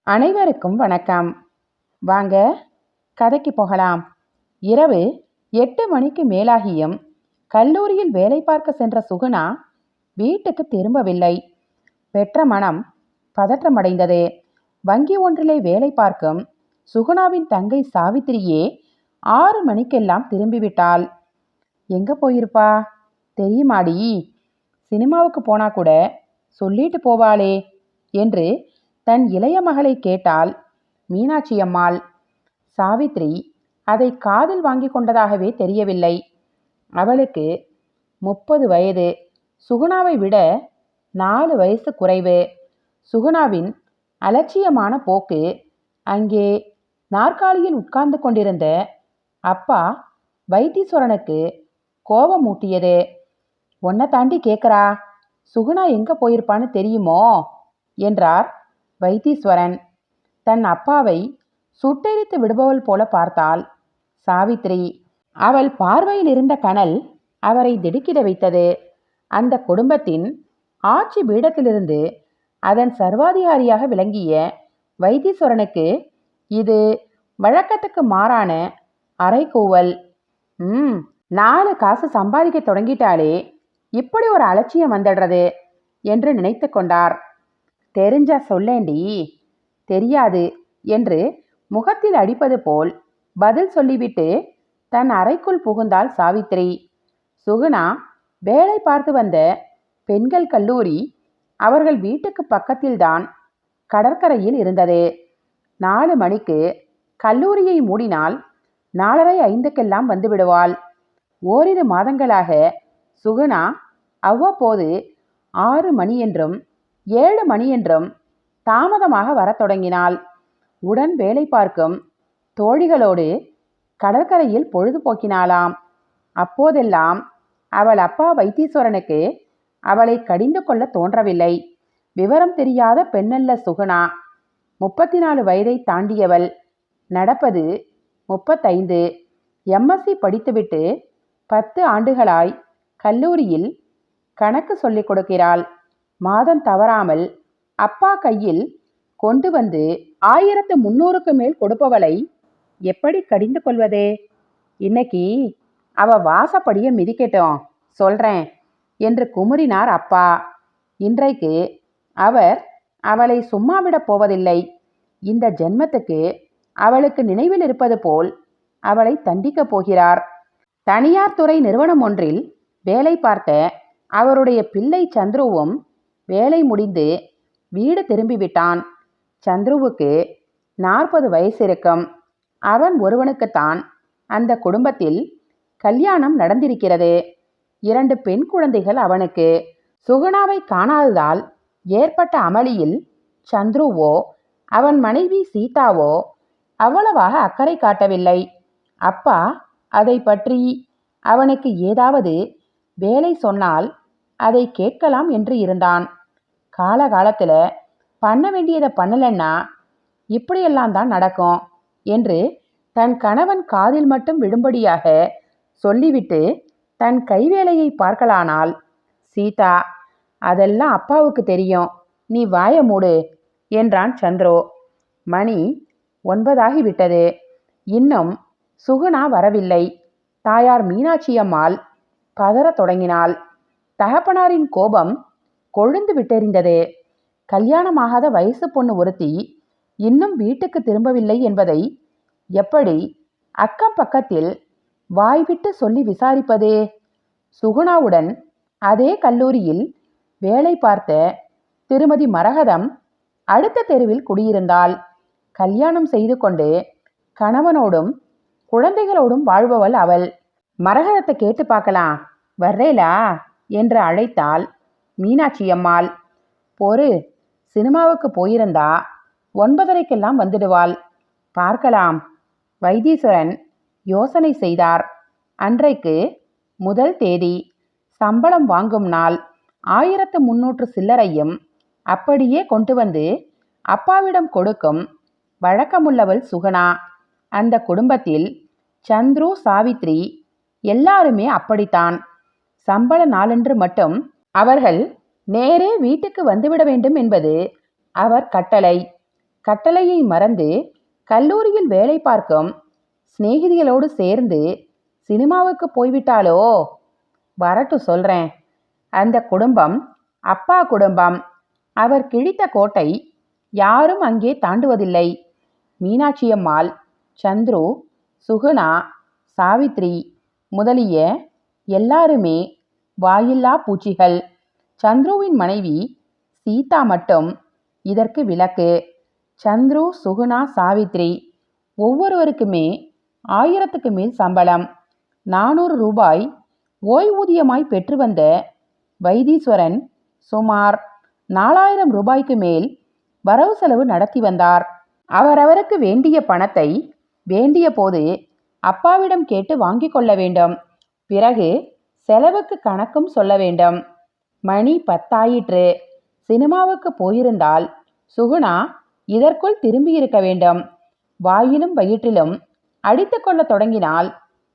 அனைவருக்கும் வணக்கம். வாங்க கதைக்கு போகலாம். இரவு 8 மணிக்கு மேலாகியும் கல்லூரியில் வேலை பார்க்க சென்ற சுகுணா வீட்டுக்கு திரும்பவில்லை. பெற்ற மனம் பதற்றமடைந்தது. வங்கி ஒன்றிலே வேலை பார்க்கும் சுகுணாவின் தங்கை சாவித்திரியே 6 மணிக்கெல்லாம் திரும்பிவிட்டாள். எங்க போயிருப்பா தெரியுமாடி? சினிமாவுக்கு போனா கூட சொல்லிட்டு போவாளே என்று தன் இளைய மகளை கேட்டாள் மீனாட்சி அம்மாள். சாவித்ரி அதை காதில் வாங்கி கொண்டதாகவே தெரியவில்லை. அவளுக்கு 30 வயது, சுகுணாவை விட 4 வயசு குறைவு. சுகுணாவின் அலட்சியமான போக்கு அங்கே நாற்காலியில் உட்கார்ந்து கொண்டிருந்த அப்பா வைத்தீஸ்வரனுக்கு கோபமூட்டியது. உன்னை தாண்டி கேட்குறா, சுகுணா எங்க போயிருப்பான்னு தெரியுமோ என்றார் வைத்தீஸ்வரன். தன் அப்பாவை சுட்டெரித்து விடுபவள் போல பார்த்தாள் சாவித்ரி. அவள் பார்வையில் இருந்த கனல் அவரை திடுக்கிட வைத்தது. அந்த குடும்பத்தின் ஆட்சி பீடத்திலிருந்து அதன் சர்வாதிகாரியாக விளங்கிய வைத்தீஸ்வரனுக்கு இது வழக்கத்துக்கு மாறான அரைக்கூவல். 4 காசு சம்பாதிக்க தொடங்கிட்டாலே இப்படி ஒரு அலட்சியம் வந்துடுறது என்று நினைத்து கொண்டார். தெரிஞ்சா சொல்லேண்டி. தெரியாது என்று முகத்தில் அடிப்பது போல் பதில் சொல்லிவிட்டு தன் அறைக்குள் புகுந்தாள் சாவித்ரி. சுகுணா வேலை பார்த்து வந்த பெண்கள் கல்லூரி அவர்கள் வீட்டுக்கு பக்கத்தில்தான் கடற்கரையில் இருந்தது. 4 மணிக்கு கல்லூரியை மூடினால் 4:30-5க்கெல்லாம் வந்து விடுவாள். ஓரிரு மாதங்களாக சுகுணா அவ்வப்போது 6 மணி என்றும் 7 மணி என்றும் தாமதமாக வரத் தொடங்கினாள். உடன் வேலை பார்க்கும் தோழிகளோடு கடற்கரையில் பொழுது போக்கினாளாம். அப்போதெல்லாம் அவள் அப்பா வைத்தீஸ்வரனுக்கு அவளை கடிந்து கொள்ள தோன்றவில்லை. விவரம் தெரியாத பெண்ணல்ல சுகுணா. 34 வயதை தாண்டியவள். நடப்பது 35. எம்எஸ்சி படித்துவிட்டு 10 ஆண்டுகளாய் கல்லூரியில் கணக்கு சொல்லிக் கொடுக்கிறாள். மாதம் தவறாமல் அப்பா கையில் கொண்டு வந்து 1300க்கு மேல் கொடுப்பவளை எப்படி கடிந்து கொள்வதே? இன்னைக்கு அவ வாசப்படிய மிதிக்கட்டும் சொல்றேன் என்று குமுறினார் அப்பா. இன்றைக்கு அவர் அவளை சும்மா விடப் போவதில்லை. இந்த ஜென்மத்துக்கு அவளுக்கு நினைவில் இருப்பது போல் அவளை தண்டிக்கப் போகிறார். தனியார் துறை நிறுவனம் ஒன்றில் வேலை பார்த்த அவருடைய பிள்ளை சந்துருவும் வேலை முடிந்து வீடு திரும்பிவிட்டான். சந்துருவுக்கு 40 வயசு இருக்கும். அவன் ஒருவனுக்குத்தான் அந்த குடும்பத்தில் கல்யாணம் நடந்திருக்கிறது. 2 பெண் குழந்தைகள் அவனுக்கு. சுகுணாவை காணாததால் ஏற்பட்ட அமளியில் சந்துருவோ அவன் மனைவி சீதாவோ அவ்வளவாக அக்கறை காட்டவில்லை. அப்பா அதை பற்றி அவனுக்கு ஏதாவது வேலை சொன்னால் அதை கேட்கலாம் என்று இருந்தான். காலகாலத்தில் பண்ண வேண்டியதை பண்ணலன்னா இப்படியெல்லாம் தான் நடக்கும் என்று தன் கணவன் காதில் மட்டும் விடும்படியாக சொல்லிவிட்டு தன் கைவேலையை பார்க்கலானாள் சீதா. அதெல்லாம் அப்பாவுக்கு தெரியும், நீ வாய மூடு என்றான் சந்திரோ. மணி 9 ஆகிவிட்டது. இன்னும் சுகுணா வரவில்லை. தாயார் மீனாட்சி அம்மாள் பதறத் தொடங்கினாள். தகப்பனாரின் கோபம் கொழுந்து விட்டெறிந்தது. கல்யாணமாகாத வயசு பொண்ணு ஒருத்தி இன்னும் வீட்டுக்கு திரும்பவில்லை என்பதை எப்படி அக்கம் பக்கத்தில் வாய்விட்டு சொல்லி விசாரிப்பது? சுகுணாவுடன் அதே கல்லூரியில் வேலை பார்த்த திருமதி மரகதம் அடுத்த தெருவில் குடியிருந்தாள். கல்யாணம் செய்து கொண்டு கணவனோடும் குழந்தைகளோடும் வாழ்பவள் அவள். மரகதத்தை கேட்டு பார்க்கலாம் வர்றேலா என்று அழைத்தாள் மீனாட்சி அம்மாள். பொறு, சினிமாவுக்கு போயிருந்தா 9:30க்கெல்லாம் வந்துடுவாள், பார்க்கலாம். வைத்தீஸ்வரன் யோசனை செய்தார். அன்றைக்கு முதல் தேதி. சம்பளம் வாங்கும் நாள். 1300 சில்லறையும் அப்படியே கொண்டு வந்து அப்பாவிடம் கொடுக்கும் வழக்கமுள்ளவள் சுகுணா. அந்த குடும்பத்தில் சந்துரு, சாவித்ரி எல்லாருமே அப்படித்தான். சம்பள நாளன்று மட்டும் அவர்கள் நேரே வீட்டுக்கு வந்துவிட வேண்டும் என்பது அவர் கட்டளை. கட்டளையை மறந்து கல்லூரியில் வேலை பார்க்கும் சிநேகிதிகளோடு சேர்ந்து சினிமாவுக்கு போய்விட்டாளோ? வரட்டும் சொல்றேன். அந்த குடும்பம் அப்பா குடும்பம். அவர் கிழித்த கோட்டை யாரும் அங்கே தாண்டுவதில்லை. மீனாட்சியம்மாள், சந்துரு, சுகுணா, சாவித்ரி முதலிய எல்லாருமே வாயில்லா பூச்சிகள். சந்துருவின் மனைவி சீதா மட்டும் இதற்கு விலக்கு. சந்துரு, சுகுணா, சாவித்ரி ஒவ்வொருவருக்குமே 1000க்கு மேல் சம்பளம். 400 ரூபாய் ஓய்வூதியமாய் பெற்று வந்த வைத்தீஸ்வரன் சுமார் 4000 ரூபாய்க்கு மேல் வரவு செலவு நடத்தி வந்தார். அவரவருக்கு வேண்டிய பணத்தை வேண்டிய போது அப்பாவிடம் கேட்டு வாங்கி கொள்ள வேண்டும். பிறகு செலவுக்கு கணக்கும் சொல்ல வேண்டும். மணி 10 ஆயிற்று. சினிமாவுக்கு போயிருந்தால் சுகுணா இதற்குள் திரும்பியிருக்க வேண்டும். வாயிலும் வயிற்றிலும் அடித்து கொள்ள தொடங்கினாள்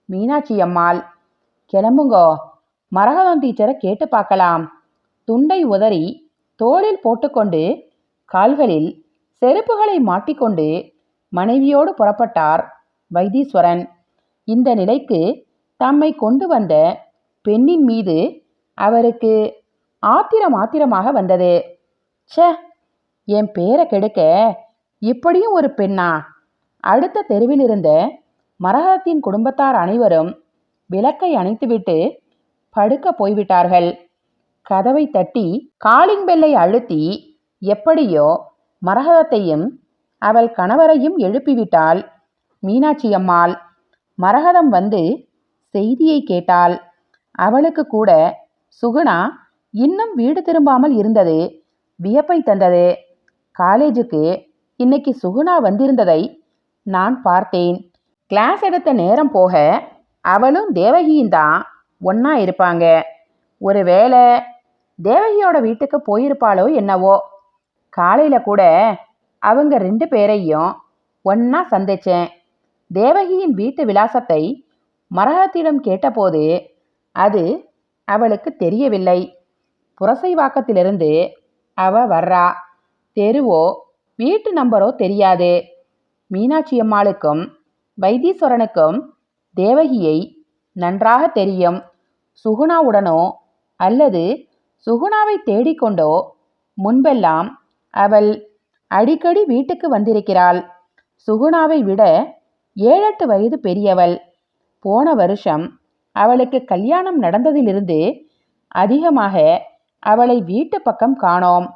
மீனாட்சி அம்மாள். கிளம்புங்கோ, மரகதம் டீச்சரை கேட்டு பார்க்கலாம். துண்டை உதறி தோளில் போட்டுக்கொண்டு கால்களில் செருப்புகளை மாட்டிக்கொண்டு மனைவியோடு புறப்பட்டார் வைத்தீஸ்வரன். இந்த நிலைக்கு தம்மை கொண்டு வந்த பெண்ணின் மீது அவருக்கு ஆத்திரமாக வந்தது. ச்சே, என் பேரை கெடுக்க இப்படியும் ஒரு பெண்ணா? அடுத்த தெருவில் இருந்த மரகதத்தின் குடும்பத்தார் அனைவரும் விளக்கை அணைத்துவிட்டு படுக்க போய்விட்டார்கள். கதவை தட்டி காலிங் பெல்லை அழுத்தி எப்படியோ மரகதத்தையும் அவள் கணவரையும் எழுப்பிவிட்டாள் மீனாட்சி அம்மாள். மரகதம் வந்து செய்தியை கேட்டாள். அவளுக்கு கூட சுகுணா இன்னும் வீடு திரும்பாமல் இருந்தது வியப்பை தந்தது. காலேஜுக்கு இன்னைக்கு சுகுணா வந்திருந்ததை நான் பார்த்தேன். கிளாஸ் எடுத்த நேரம் போக அவளும் தேவகியும் தான் ஒன்னா இருப்பாங்க. ஒருவேளை தேவகியோட வீட்டுக்கு போயிருப்பாளோ என்னவோ. காலையில கூட அவங்க 2 பேரையும் ஒன்னா சந்திச்சேன். தேவகியின் வீட்டு விலாசத்தை மரகதத்திடம் கேட்டபோது அது அவளுக்கு தெரியவில்லை. புரசைவாக்கத்திலிருந்து அவ வர்றா. தெருவோ வீட்டு நம்பரோ தெரியாது. மீனாட்சி அம்மாளுக்கும் வைத்தீஸ்வரனுக்கும் தேவகியை நன்றாக தெரியும். சுகுணாவுடனோ அல்லது சுகுணாவை தேடிக்கொண்டோ முன்பெல்லாம் அவள் அடிக்கடி வீட்டுக்கு வந்திருக்கிறாள். சுகுணாவை விட 7-8 வயது பெரியவள். போன வருஷம் அவளுக்கு கல்யாணம் நடந்ததிலிருந்து அதிகமாக அவளை வீட்டு பக்கம் காணோம்.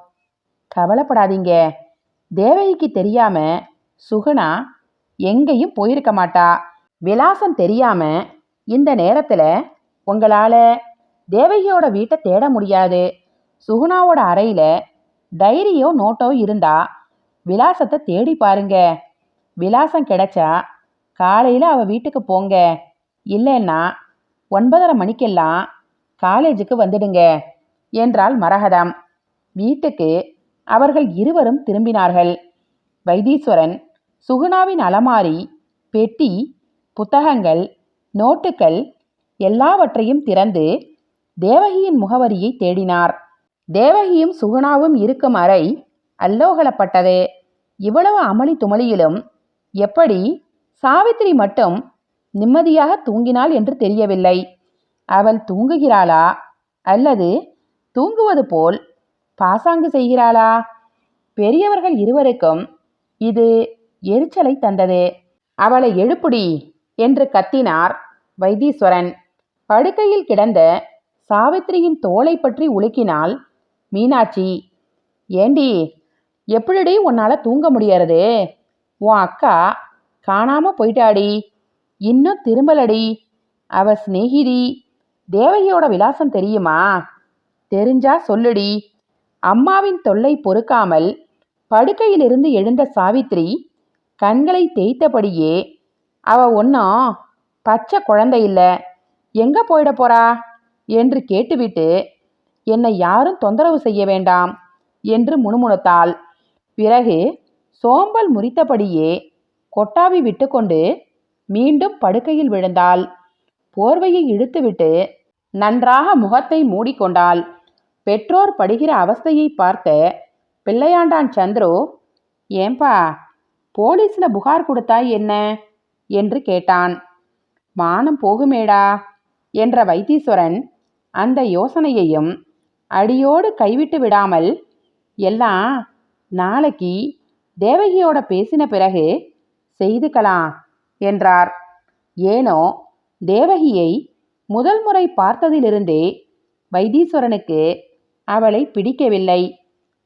கவலைப்படாதீங்க, தேவகிக்கு தெரியாம சுகுணா எங்கேயும் போயிருக்க மாட்டா. விலாசம் தெரியாம இந்த நேரத்துல உங்களால தேவகியோட வீட்டை தேட முடியாது. சுகுணாவோட அறையில டைரியோ நோட்டோ இருந்தா விலாசத்தை தேடி பாருங்க. விலாசம் கிடைச்சா காலையில அவ வீட்டுக்கு போங்க. இல்லைன்னா 9:30 மணிக்கெல்லாம் காலேஜுக்கு வந்துடுங்க என்றாள் மரகதம். வீட்டுக்கு அவர்கள் இருவரும் திரும்பினார்கள். வைத்தீஸ்வரன் சுகுணாவின் அலமாரி, பெட்டி, புத்தகங்கள், நோட்டுகள் எல்லாவற்றையும் திறந்து தேவகியின் முகவரியை தேடினார். தேவகியும் சுகுணாவும் இருக்கும் அறை அல்லோகலப்பட்டது. இவ்வளவு அமளி துமளியிலும் எப்படி சாவித்திரி மட்டும் நிம்மதியாக தூங்கினாள் என்று தெரியவில்லை. அவள் தூங்குகிறாளா அல்லது தூங்குவது போல் பாசாங்கு செய்கிறாளா? பெரியவர்கள் இருவருக்கும் இது எரிச்சலை தந்தது. அவளை எழுப்புடி என்று கத்தினார் வைத்தீஸ்வரன். படுக்கையில் கிடந்த சாவித்திரியின் தோளை பற்றி உலுக்கினாள் மீனாட்சி. ஏண்டி, எப்படிடி உன்னால தூங்க முடியறது? உன் அக்கா காணாம போயிட்டாடி, இன்னும் திரும்பலடி. அவ சிநேகிதி தேவகியோட விலாசம் தெரியுமா? தெரிஞ்சா சொல்லுடி. அம்மாவின் தொல்லை பொறுக்காமல் படுக்கையிலிருந்து எழுந்த சாவித்திரி கண்களை தேய்த்தபடியே, அவ ஒன்றும் பச்சை குழந்தை இல்லை, எங்க போயிட போறா என்று கேட்டுவிட்டு, என்னை யாரும் தொந்தரவு செய்ய வேண்டாம் என்று முணுமுணுத்தாள். பிறகு சோம்பல் முறித்தபடியே கொட்டாவி விட்டுக்கொண்டு மீண்டும் படுக்கையில் விழுந்தாள். போர்வையை இழுத்துவிட்டு நன்றாக முகத்தை மூடிக்கொண்டாள். பெற்றோர் படுகிற அவஸ்தையை பார்த்த பிள்ளையாண்டான் சந்துரு, ஏன்பா, போலீஸ்ல புகார் கொடுத்தா என்ன என்று கேட்டான். மானம் போகுமேடா என்ற வைத்தீஸ்வரன் அந்த யோசனையையும் அடியோடு கைவிட்டு விடாமல், எல்லாம் நாளைக்கு தேவகியோட பேசின பிறகு செய்துக்கலாம் என்றார். ஏனோ தேவகியை முதல் முறை பார்த்ததிலிருந்தே வைத்தீஸ்வரனுக்கு அவளை பிடிக்கவில்லை.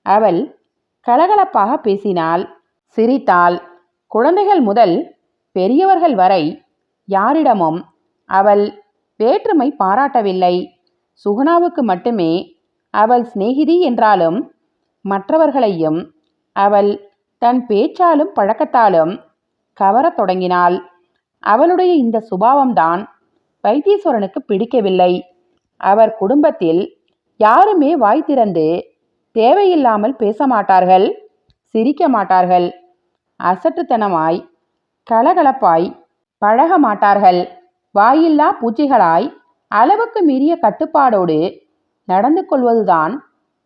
அவள் கலகலப்பாக பேசினாள், சிரித்தாள். குழந்தைகள் முதல் பெரியவர்கள் வரை யாரிடமும் அவள் வேற்றுமை பாராட்டவில்லை. சுகுணாவுக்கு மட்டுமே அவள் சிநேகிதி என்றாலும் மற்றவர்களையும் அவள் தன் பேச்சாலும் பழக்கத்தாலும் கவரத் தொடங்கினாள். அவளுடைய இந்த சுபாவம்தான் வைத்தீஸ்வரனுக்கு பிடிக்கவில்லை. அவர் குடும்பத்தில் யாருமே வாய் திறந்து தேவையில்லாமல் பேச மாட்டார்கள், சிரிக்க மாட்டார்கள், அசட்டுத்தனமாய் கலகலப்பாய் பழக மாட்டார்கள். வாயில்லா பூச்சிகளாய் அளவுக்கு மீறிய கட்டுப்பாடோடு நடந்து கொள்வதுதான்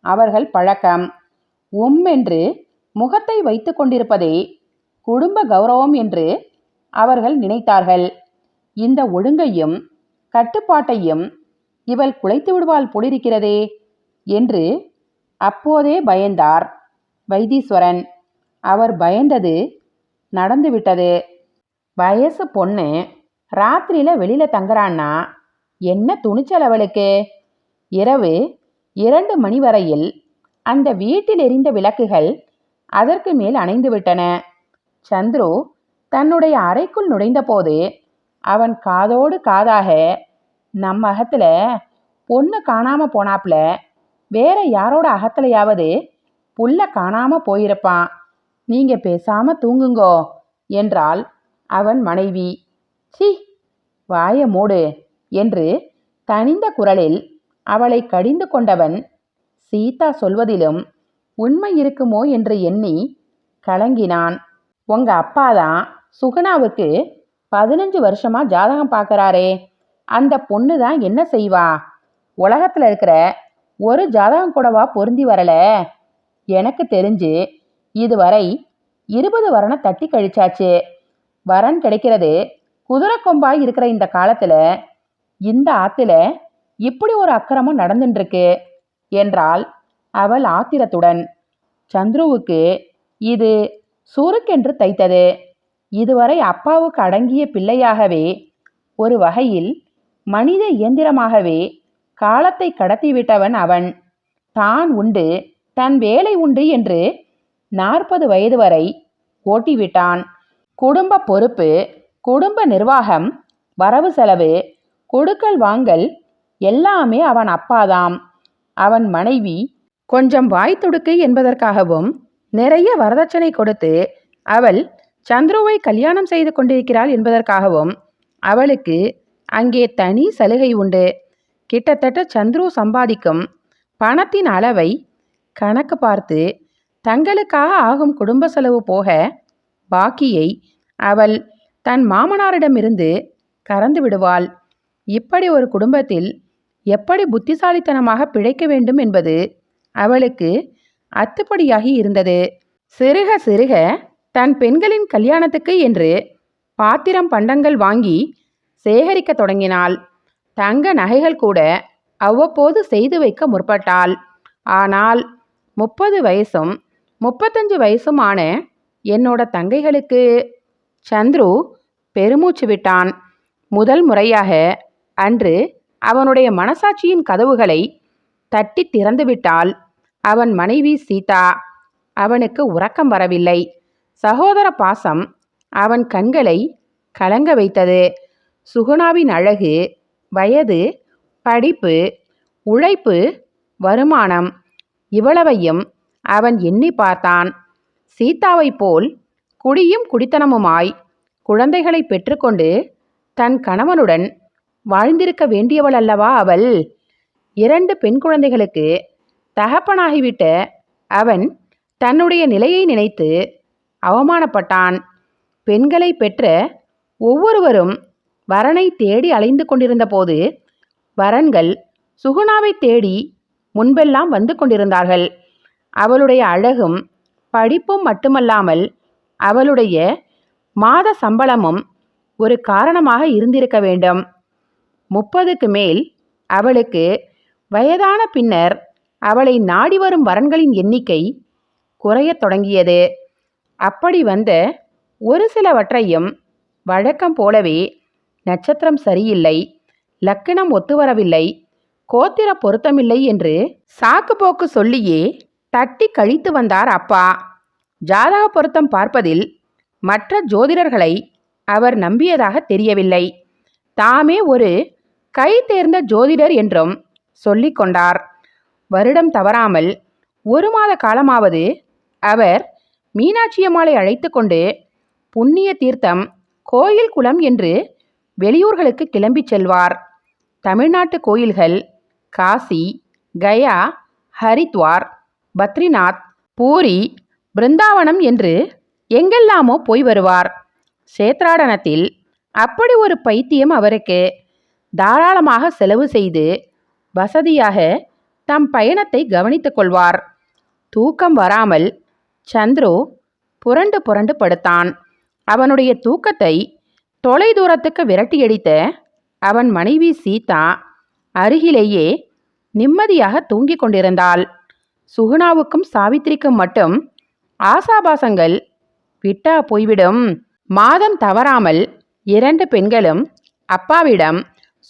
அவர்கள் பழக்கம். என்று முகத்தை வைத்து கொண்டிருப்பதே குடும்ப கௌரவம் என்று அவர்கள் நினைத்தார்கள். இந்த ஒழுங்கையும் கட்டுப்பாட்டையும் இவள் குலைத்து விடுவாள் போலிருக்கிறதே என்று அப்போதே பயந்தார் வைத்தீஸ்வரன். அவர் பயந்தது நடந்துவிட்டது. வயசு பொண்ணு ராத்திரியில வெளியில தங்குறான்னா என்ன துணிச்சல் அவளுக்கு? இரவு 2 மணி வரையில் அந்த வீட்டில் எரிந்த விளக்குகள் அதற்கு மேல் அணைந்து விட்டன. சந்துரு தன்னுடைய அறைக்குள் நுழைந்தபோது அவன் காதோடு காதாக, நம்ம அகத்துல பொண்ணு காணாம போனாப்ல, வேற யாரோட அகத்துலையாவது புள்ள காணாம போயிருப்பான், நீங்க பேசாம தூங்குங்கோ என்றாள் அவன் மனைவி. சி, வாய மூடு என்று தனிந்த குரலில் அவளை கடிந்து கொண்டவன், சீதா சொல்வதிலும் உண்மை இருக்குமோ என்று எண்ணி கலங்கினான். உங்க அப்பாதான் சுகுணாவுக்கு 15 வருஷமா ஜாதகம் பார்க்கறாரே, அந்த பொண்ணு தான் என்ன செய்வா? உலகத்துல இருக்கிற ஒரு ஜாதகம் கூடவா பொருந்தி வரல? எனக்கு தெரிஞ்சு இதுவரை 20 வரனை தட்டி கழிச்சாச்சு. வரன் கிடைக்கிறது குதிரை கொம்பாய் இருக்கிற இந்த காலத்துல இந்த ஆத்துல இப்படி ஒரு அக்கிரமம் நடந்துருக்கு என்றாள் அவள் ஆத்திரத்துடன். சந்துருவுக்கு இது சுருக்கென்று தைத்தது. இதுவரை அப்பாவுக்கு அடங்கிய பிள்ளையாகவே, ஒரு வகையில் மனித இயந்திரமாகவே காலத்தை கடத்திவிட்டவன் அவன். தான் உண்டு, தன் வேலை உண்டு என்று 40 வயது வரை ஓட்டிவிட்டான். குடும்ப பொறுப்பு, குடும்ப நிர்வாகம், வரவு செலவு, கொடுக்கல் வாங்கல் எல்லாமே அவன் அப்பாதாம். அவன் மனைவி கொஞ்சம் வாய் துடுக்கு என்பதற்காகவும் நிறைய வரதட்சணை கொடுத்து அவள் சந்துருவை கல்யாணம் செய்து கொண்டிருக்கிறாள் என்பதற்காகவும் அவளுக்கு அங்கே தனி சலுகை உண்டு. கிட்டத்தட்ட சந்துரு சம்பாதிக்கும் பணத்தின் அளவை கணக்கு பார்த்து தங்களுக்காக ஆகும் குடும்ப செலவு போக பாக்கியை அவள் தன் மாமனாரிடமிருந்து கறந்து விடுவாள். இப்படி ஒரு குடும்பத்தில் எப்படி புத்திசாலித்தனமாக பிழைக்க வேண்டும் என்பது அவளுக்கு அத்துப்படியாகி இருந்தது. சிறுக சிறுக தன் பெண்களின் கல்யாணத்துக்கு என்று பாத்திரம் பண்டங்கள் வாங்கி சேகரிக்க தொடங்கினாள். தங்க நகைகள் கூட அவ்வப்போது செய்து வைக்க முற்பட்டாள். ஆனால் 30 வயசும் 35 வயசும் ஆன என்னோட தங்கைகளுக்கு... சந்துரு பெருமூச்சு விட்டான். முதல் முறையாக அன்று அவனுடைய மனசாட்சியின் கதவுகளை தட்டி திறந்துவிட்டாள் அவன் மனைவி சீதா. அவனுக்கு உறக்கம் வரவில்லை. சகோதர பாசம் அவன் கண்களை கலங்க வைத்தது. சுகுணாவின் அழகு, வயது, படிப்பு, உழைப்பு, வருமானம் இவ்வளவையும் அவன் எண்ணி பார்த்தான். சீதாவை போல் குடியும் குடித்தனமுமாய் குழந்தைகளை பெற்றுக்கொண்டு தன் கணவனுடன் வாழ்ந்திருக்க வேண்டியவள் அல்லவா அவள்? 2 பெண் குழந்தைகளுக்கு தகப்பனாகிவிட்ட அவன் தன்னுடைய நிலையை நினைத்து அவமானப்பட்டான். பெண்களை பெற்ற ஒவ்வொருவரும் வரனை தேடி அலைந்து கொண்டிருந்த போது வரன்கள் சுகுணாவை தேடி முன்பெல்லாம் வந்து கொண்டிருந்தார்கள். அவளுடைய அழகும் படிப்பும் மட்டுமல்லாமல் அவளுடைய மாத சம்பளமும் ஒரு காரணமாக இருந்திருக்க வேண்டும். 30க்கு மேல் அவளுக்கு வயதான பின்னர் அவளை நாடி வரும் வரன்களின் எண்ணிக்கை குறையத் தொடங்கியது. அப்படி வந்த ஒரு சிலவற்றையும் வழக்கம் போலவே நட்சத்திரம் சரியில்லை, லக்கினம் ஒத்துவரவில்லை, கோத்திர பொருத்தமில்லை என்று சாக்கு போக்கு சொல்லியே தட்டி கழித்து வந்தார் அப்பா. ஜாதக பொருத்தம் பார்ப்பதில் மற்ற ஜோதிடர்களை அவர் நம்பியதாக தெரியவில்லை. தாமே ஒரு கை தேர்ந்த ஜோதிடர் என்றும் சொல்லிக் கொண்டார். வருடம் தவறாமல் 1 மாத காலமாவது அவர் மீனாட்சியம்மாளை அழைத்து கொண்டு புண்ணிய தீர்த்தம், கோயில், குளம் என்று வெளியூர்களுக்கு கிளம்பிச் செல்வார். தமிழ்நாட்டு கோயில்கள் காசி, கயா, ஹரித்வார், பத்ரிநாத், பூரி, பிருந்தாவனம் என்று எங்கெல்லாமோ போய் வருவார். சேத்ராடனத்தில் அப்படி ஒரு பைத்தியம் அவருக்கு. தாராளமாக செலவு செய்து வசதியாக தம் பயணத்தை கவனித்துக் கொள்வார். தூக்கம் வராமல் சந்துரு புரண்டு புரண்டு படுத்தான். அவனுடைய தூக்கத்தை தொலை தூரத்துக்கு விரட்டியடித்த அவன் மனைவி சீதா அருகிலேயே நிம்மதியாக தூங்கிக் கொண்டிருந்தாள். சுகுணாவுக்கும் சாவித்திரிக்கும் மட்டும் ஆசாபாசங்கள் விட்டா போய்விடும். மாதம் தவறாமல் 2 பெண்களும் அப்பாவிடம்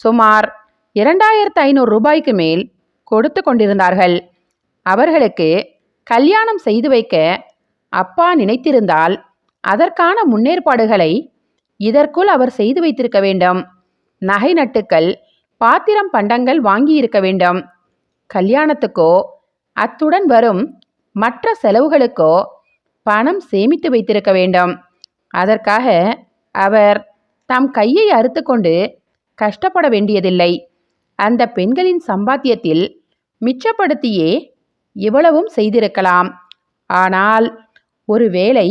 சுமார் 2500 ரூபாய்க்கு மேல் கொடுத்து கொண்டிருந்தார்கள். அவர்களுக்கு கல்யாணம் செய்து வைக்க அப்பா நினைத்திருந்தால் அதற்கான முன்னேற்பாடுகளை இதற்குள் அவர் செய்து வைத்திருக்க வேண்டும். நகை நட்டுக்கள், பாத்திரம் பண்டங்கள் வாங்கியிருக்க வேண்டும். கல்யாணத்துக்கோ அத்துடன் வரும் மற்ற செலவுகளுக்கோ பணம் சேமித்து வைத்திருக்க வேண்டும். அதற்காக அவர் தம் கையை அறுத்து கொண்டு கஷ்டப்பட வேண்டியதில்லை. அந்த பெண்களின் சம்பாத்தியத்தில் மிச்சப்படுத்தியே இவ்வளவும் செய்திருக்கலாம். ஆனால் ஒருவேளை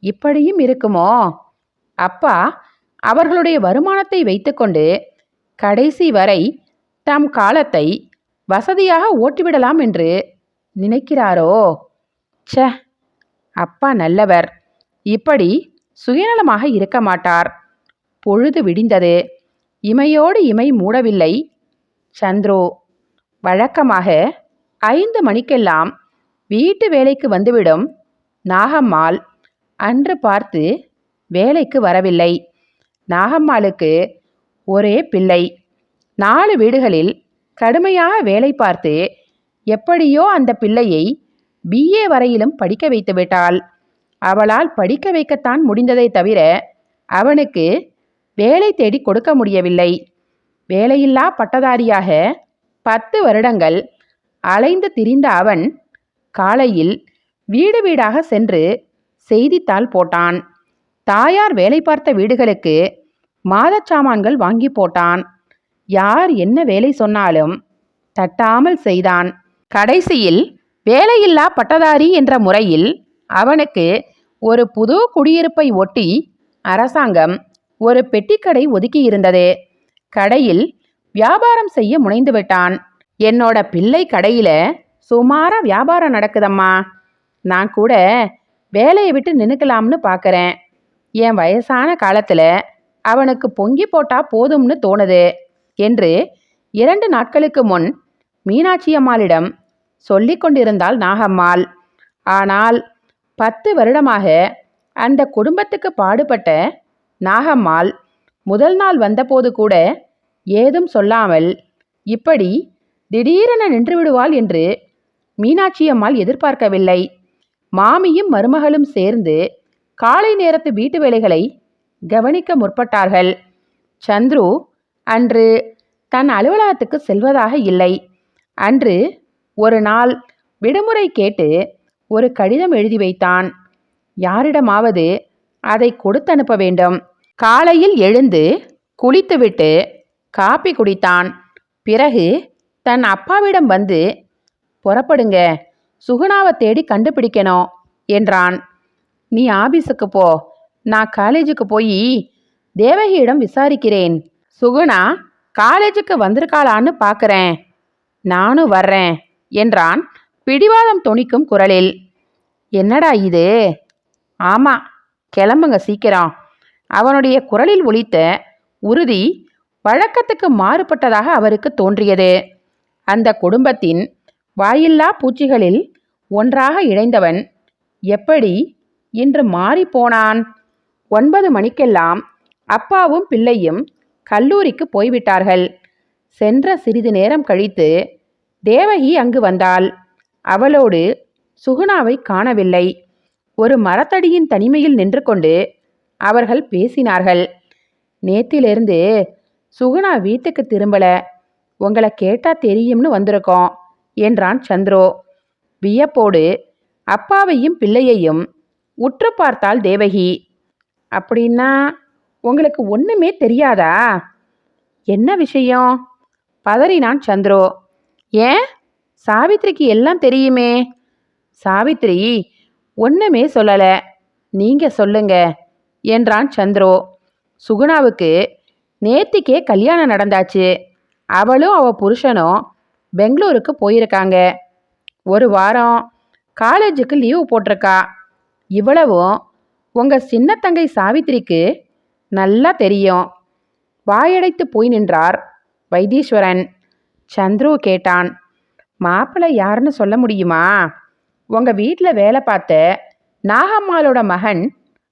இப்படியும் இருக்குமோ? அப்பா அவர்களுடைய வருமானத்தை வைத்துக்கொண்டு கடைசி வரை தம் காலத்தை வசதியாக ஓட்டிவிடலாம் என்று நினைக்கிறாரோ? ச்சே, அப்பா நல்லவர். இப்படி சுயநலமாக இருக்க மாட்டார். பொழுது விடிந்தது. இமையோடு இமை மூடவில்லை சந்துரு. வழக்கமாக 5 மணிக்கெல்லாம் வீட்டு வேலைக்கு வந்துவிடும் நாகம்மாள் அன்று பார்த்து வேலைக்கு வரவில்லை. நாகம்மாளுக்கு ஒரே பிள்ளை. 4 வீடுகளில் கடுமையாக வேலை பார்த்து எப்படியோ அந்த பிள்ளையை BA வரையிலும் படிக்க வைத்து விட்டாள். அவளால் படிக்க வைக்கத்தான் முடிந்ததை தவிர அவனுக்கு வேலை தேடி கொடுக்க முடியவில்லை. வேலையில்லா பட்டதாரியாக 10 வருடங்கள் அலைந்து திரிந்த அவன் காலையில் வீடு வீடாக சென்று செய்தித்தாள் போட்டான். தாயார் வேலை பார்த்த வீடுகளுக்கு மாதச்சாமான்கள் வாங்கி போட்டான். யார் என்ன வேலை சொன்னாலும் தட்டாமல் செய்தான். கடைசியில் வேலையில்லா பட்டதாரி என்ற முறையில் அவனுக்கு ஒரு புது குடியிருப்பை ஒட்டி அரசாங்கம் ஒரு பெட்டிக்கடை ஒதுக்கியிருந்தது. கடையில் வியாபாரம் செய்ய முனைந்து விட்டான். என்னோட பிள்ளை கடையில சுமாரா வியாபாரம் நடக்குதம்மா. நான் கூட வேலையை விட்டு நின்னுக்கலாம்னு பார்க்கறேன். என் வயசான காலத்துல அவனுக்கு பொங்கி போட்டா போதும்னு தோணுது என்று 2 நாட்களுக்கு முன் மீனாட்சி அம்மாளிடம் சொல்லிக் கொண்டிருந்தாள் நாகம்மாள். ஆனால் 10 வருடமாக அந்த குடும்பத்துக்கு பாடுபட்ட நாகம்மாள் முதல் நாள் வந்தபோது கூட ஏதும் சொல்லாமல் இப்படி திடீரென நின்று விடுவாள் என்று மீனாட்சி அம்மாள் எதிர்பார்க்கவில்லை. மாமியும் மருமகளும் சேர்ந்து காலை நேரத்து வீட்டு வேலைகளை கவனிக்க முற்பட்டார்கள். சந்துரு அன்று தன் அலுவலகத்துக்கு செல்வதாக இல்லை. அன்று ஒரு நாள் விடுமுறை கேட்டு ஒரு கடிதம் எழுதி வைத்தான். யாரிடமாவது அதை கொடுத்து அனுப்ப வேண்டும். காலையில் எழுந்து குளித்துவிட்டு காப்பி குடித்தான். பிறகு தன் அப்பாவிடம் வந்து, புறப்படுங்க, சுகுணாவை தேடி கண்டுபிடிக்கணும் என்றான். நீ ஆபீஸுக்கு போ, நான் காலேஜுக்கு போய் தேவகியிடம் விசாரிக்கிறேன். சுகுணா காலேஜுக்கு வந்திருக்காளான்னு பார்க்குறேன். நானும் வர்றேன் என்றான் பிடிவாதம் தொனிக்கும் குரலில். என்னடா இது? ஆமா, கிளம்புங்க சீக்கிரம். அவனுடைய குரலில் ஒலித்த உறுதி வழக்கத்துக்கு மாறுபட்டதாக அவருக்கு தோன்றியது. அந்த குடும்பத்தின் வாயில்லா பூச்சிகளில் ஒன்றாக இழைந்தவன் எப்படி இன்று மாறிப்போனான்? 9 மணிக்கெல்லாம் அப்பாவும் பிள்ளையும் கல்லூரிக்கு போய்விட்டார்கள். சென்ற சிறிது நேரம் கழித்து தேவகி அங்கு வந்தாள். அவளோடு சுகுணாவை காணவில்லை. ஒரு மரத்தடியின் தனிமையில் நின்று கொண்டு அவர்கள் பேசினார்கள். நேத்திலிருந்து சுகுணா வீட்டுக்கு திரும்பல, உங்களை கேட்டா தெரியும்னு வந்திருக்கோம் என்றான் சந்துரு. வியப்போடு அப்பாவையும் பிள்ளையையும் உற்று பார்த்தாள் தேவகி. அப்படின்னா உங்களுக்கு ஒண்ணுமே தெரியாதா? என்ன விஷயம்? பதறினான் சந்துரு. ஏன், சாவித்திரிக்கு எல்லாம் தெரியுமே. சாவித்திரி ஒண்ணுமே சொல்லல, நீங்க சொல்லுங்க என்றான் சந்துரு. சுகுணாவுக்கு நேத்திக்கே கல்யாணம் நடந்தாச்சு. அவளும் அவ புருஷனும் பெங்களூருக்கு போயிருக்காங்க. ஒரு வாரம் காலேஜுக்கு லீவு போட்டிருக்கா. இவ்வளவும் உங்க சின்ன தங்கை சாவித்திரிக்கு நல்லா தெரியும். வாயடைத்து போய் நின்றார் வைத்தீஸ்வரன். சந்துரு கேட்டான், மாப்பிள்ளை யாருன்னு சொல்ல முடியுமா? உங்க வீட்டில் வேலை பார்த்த நாகம்மாளோட மகன்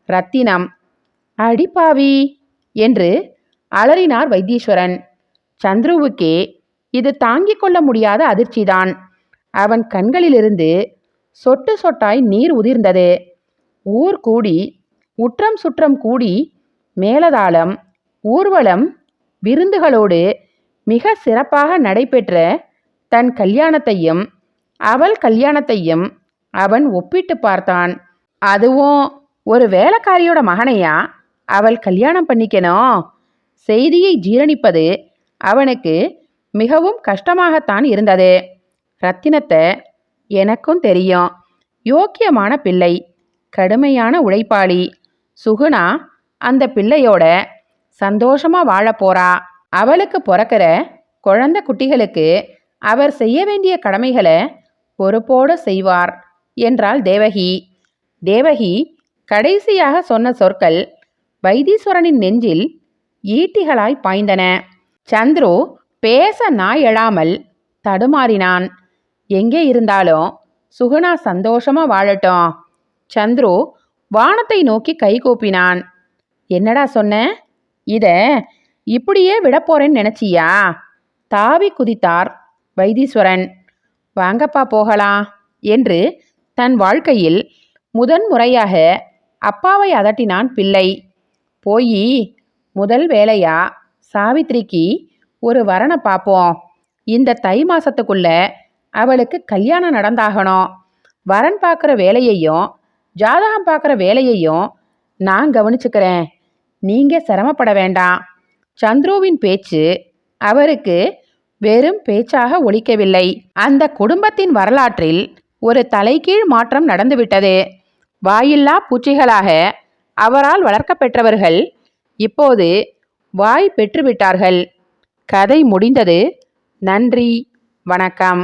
ரத்தினம். அடிப்பாவி என்று அலறினார் வைத்தீஸ்வரன். சந்துருவுக்கே இது தாங்கிக் கொள்ள முடியாத அதிர்ச்சிதான். அவன் கண்களிலிருந்து சொட்டு சொட்டாய் நீர் உதிர்ந்தது. ஊர் கூடி உற்றம் சுற்றம் கூடி மேலதாளம் ஊர்வலம் விருந்துகளோடு மிக சிறப்பாக நடைபெற்ற தன் கல்யாணத்தையும் அவள் கல்யாணத்தையும் அவன் ஒப்பிட்டு பார்த்தான். அதுவும் ஒரு வேலைக்காரியோட மகனையா அவள் கல்யாணம் பண்ணிக்கணும்? செய்தியை ஜீரணிப்பது அவனுக்கு மிகவும் கஷ்டமாகத்தான் இருந்தது. ரத்தினத்தை எனக்கும் தெரியும். யோக்கியமான பிள்ளை, கடுமையான உழைப்பாளி. சுகுணா அந்த பிள்ளையோட சந்தோஷமா வாழ போறா. அவளுக்கு பிறக்கிற குழந்தை குட்டிகளுக்கு அவர் செய்ய வேண்டிய கடமைகளை பொறுப்போடு செய்வார் என்றாள் தேவகி. தேவகி கடைசியாக சொன்ன சொற்கள் வைத்தீஸ்வரனின் நெஞ்சில் ஈட்டிகளாய் பாய்ந்தன. சந்துரு பேச நாய் எழாமல் தடுமாறினான். எங்கே இருந்தாலும் சுகுணா சந்தோஷமா வாழட்டும். சந்துரு வானத்தை நோக்கி கைகூப்பினான். என்னடா சொன்ன? இத இப்படியே விடப்போறேன்னு நினைச்சியா? தாவி குதித்தார் வைத்தீஸ்வரன். வாங்கப்பா போகலாம் என்று தன் வாழ்க்கையில் முதன்முறையாக அப்பாவை அதட்டினான் பிள்ளை. போய் முதல் வேலையா சாவித்திரிக்கு ஒரு வரனை பார்ப்போம். இந்த தை மாசத்துக்குள்ள அவளுக்கு கல்யாணம் நடந்தாகணும். வரன் பார்க்குற வேலையையும் ஜாதகம் பார்க்குற வேலையையும் நான் கவனிச்சுக்கிறேன். நீங்க சிரமப்பட வேண்டாம். சந்துருவின் பேச்சு அவருக்கு வெறும் பேச்சாக ஒலிக்கவில்லை. அந்த குடும்பத்தின் வரலாற்றில் ஒரு தலைகீழ் மாற்றம் நடந்துவிட்டது. வாயில்லா பூச்சிகளாக அவரால் வளர்க்கப்பெற்றவர்கள் இப்போது வாய் பெற்றுவிட்டார்கள். கதை முடிந்தது. நன்றி, வணக்கம்.